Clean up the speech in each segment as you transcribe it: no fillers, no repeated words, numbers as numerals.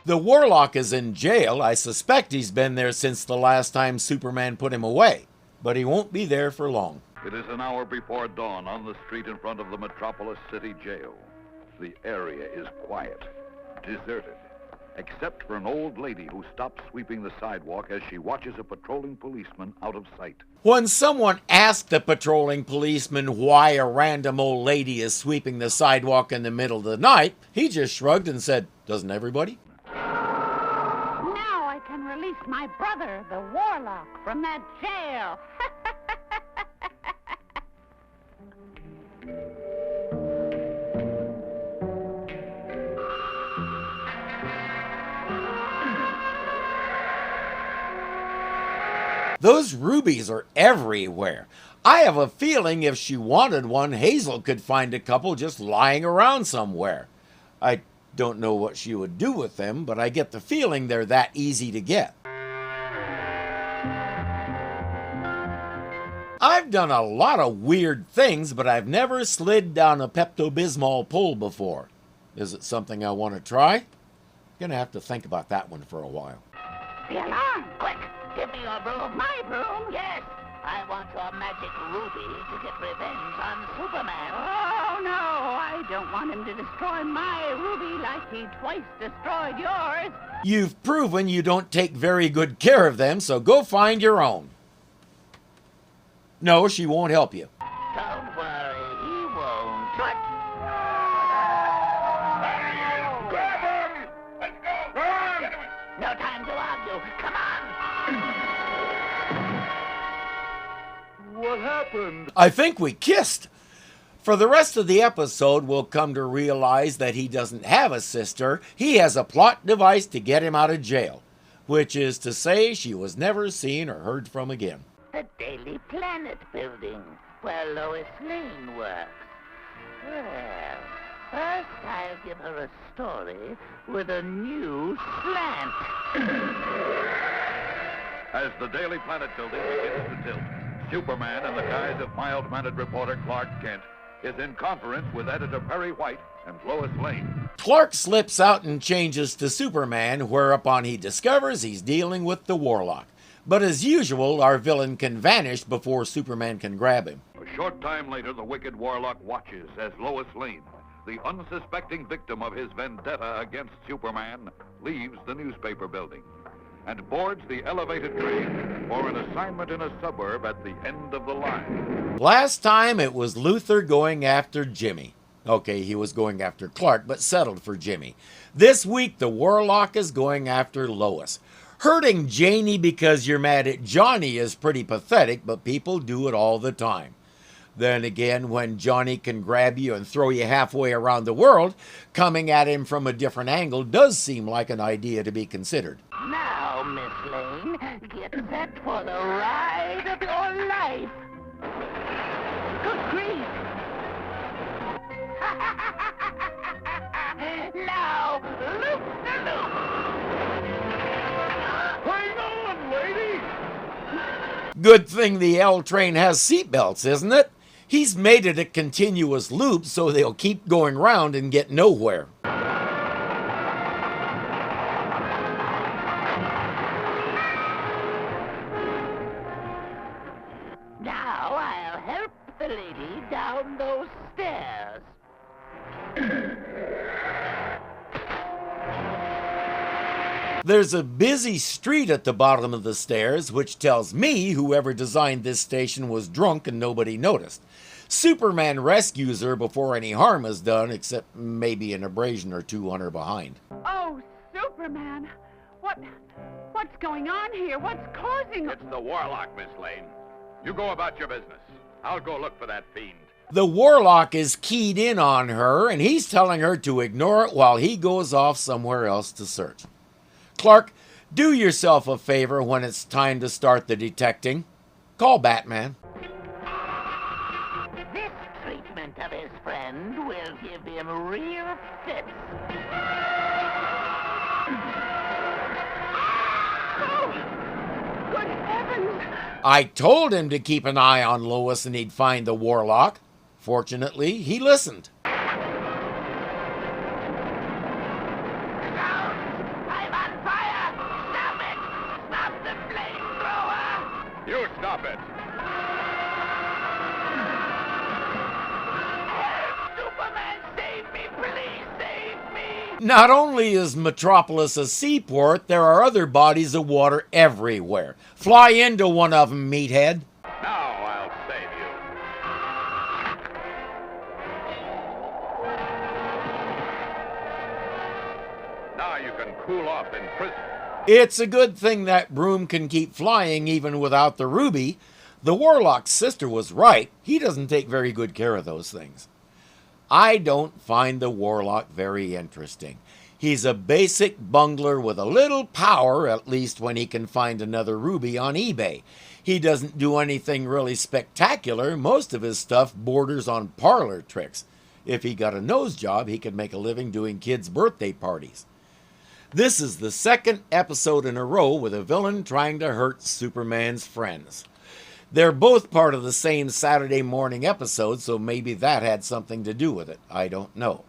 The Warlock is in jail. I suspect he's been there since the last time Superman put him away. But he won't be there for long. It is an hour before dawn on the street in front of the Metropolis City Jail. The area is quiet, deserted, except for an old lady who stops sweeping the sidewalk as she watches a patrolling policeman out of sight. When someone asked the patrolling policeman why a random old lady is sweeping the sidewalk in the middle of the night, he just shrugged and said, "Doesn't everybody?" Now I can release my brother, the Warlock, from that jail. Those rubies are everywhere. I have a feeling if she wanted one, Hazel could find a couple just lying around somewhere. I don't know what she would do with them, but I get the feeling they're that easy to get. I've done a lot of weird things, but I've never slid down a Pepto-Bismol pole before. Is it something I want to try? Gonna have to think about that one for a while. The alarm! Quick! Give me your broom. My broom? Yes. I want your magic ruby to get revenge on Superman. Oh, no. I don't want him to destroy my ruby like he twice destroyed yours. You've proven you don't take very good care of them, so go find your own. No, she won't help you. Don't worry. He won't. What? There he is! Grab him! Let's go! Run! No time to argue. Come on. What happened? I think we kissed. For the rest of the episode, we'll come to realize that he doesn't have a sister. He has a plot device to get him out of jail, which is to say she was never seen or heard from again. The Daily Planet building, where Lois Lane works. Well, first I'll give her a story with a new slant. As the Daily Planet building begins to tilt, Superman, in the guise of mild-mannered reporter Clark Kent, is in conference with editor Perry White and Lois Lane. Clark slips out and changes to Superman, whereupon he discovers he's dealing with the Warlock. But as usual, our villain can vanish before Superman can grab him. A short time later, the wicked Warlock watches as Lois Lane, the unsuspecting victim of his vendetta against Superman, leaves the newspaper building and boards the elevated train for an assignment in a suburb at the end of the line. Last time it was Luthor going after Jimmy. Okay, he was going after Clark, but settled for Jimmy. This week, the Warlock is going after Lois. Hurting Janie because you're mad at Johnny is pretty pathetic, but people do it all the time. Then again, when Johnny can grab you and throw you halfway around the world, coming at him from a different angle does seem like an idea to be considered. Now, Miss Lane, get set for the ride of your life. Good grief. Now, loop the loop. Hang on, lady! Good thing the L train has seatbelts, isn't it? He's made it a continuous loop so they'll keep going round and get nowhere. Now I'll help the lady down those stairs. There's a busy street at the bottom of the stairs, which tells me whoever designed this station was drunk and nobody noticed. Superman rescues her before any harm is done, except maybe an abrasion or two on her behind. Oh, Superman! What's going on here? What's causing... It's the Warlock, Miss Lane. You go about your business. I'll go look for that fiend. The Warlock is keyed in on her, and he's telling her to ignore it while he goes off somewhere else to search. Clark, do yourself a favor when it's time to start the detecting. Call Batman. This treatment of his friend will give him real fits. Oh! Good heavens! I told him to keep an eye on Lois and he'd find the Warlock. Fortunately, he listened. I Not only is Metropolis a seaport, there are other bodies of water everywhere. Fly into one of them, meathead. Now I'll save you. Now you can cool off in prison. It's a good thing that broom can keep flying even without the ruby. The Warlock's sister was right. He doesn't take very good care of those things. I don't find the Warlock very interesting. He's a basic bungler with a little power, at least when he can find another ruby on eBay. He doesn't do anything really spectacular. Most of his stuff borders on parlor tricks. If he got a nose job, he could make a living doing kids' birthday parties. This is the second episode in a row with a villain trying to hurt Superman's friends. They're both part of the same Saturday morning episode, so maybe that had something to do with it. I don't know.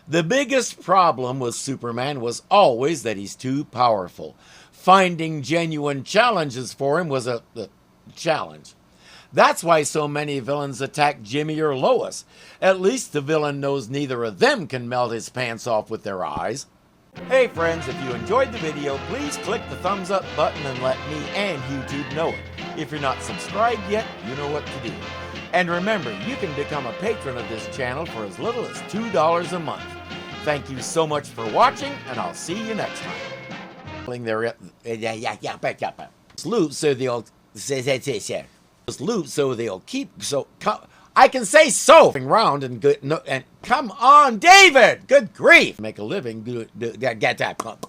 The biggest problem with Superman was always that he's too powerful. Finding genuine challenges for him was a challenge. That's why so many villains attack Jimmy or Lois. At least the villain knows neither of them can melt his pants off with their eyes. Hey friends, if you enjoyed the video, please click the thumbs up button and let me and YouTube know it. If you're not subscribed yet, you know what to do. And remember, you can become a patron of this channel for as little as $2 a month. Thank you so much for watching, and I'll see you next time. Loop so they'll loop so they'll keep so. I can say so round and good and come on, David. Good grief, make a living. Get that.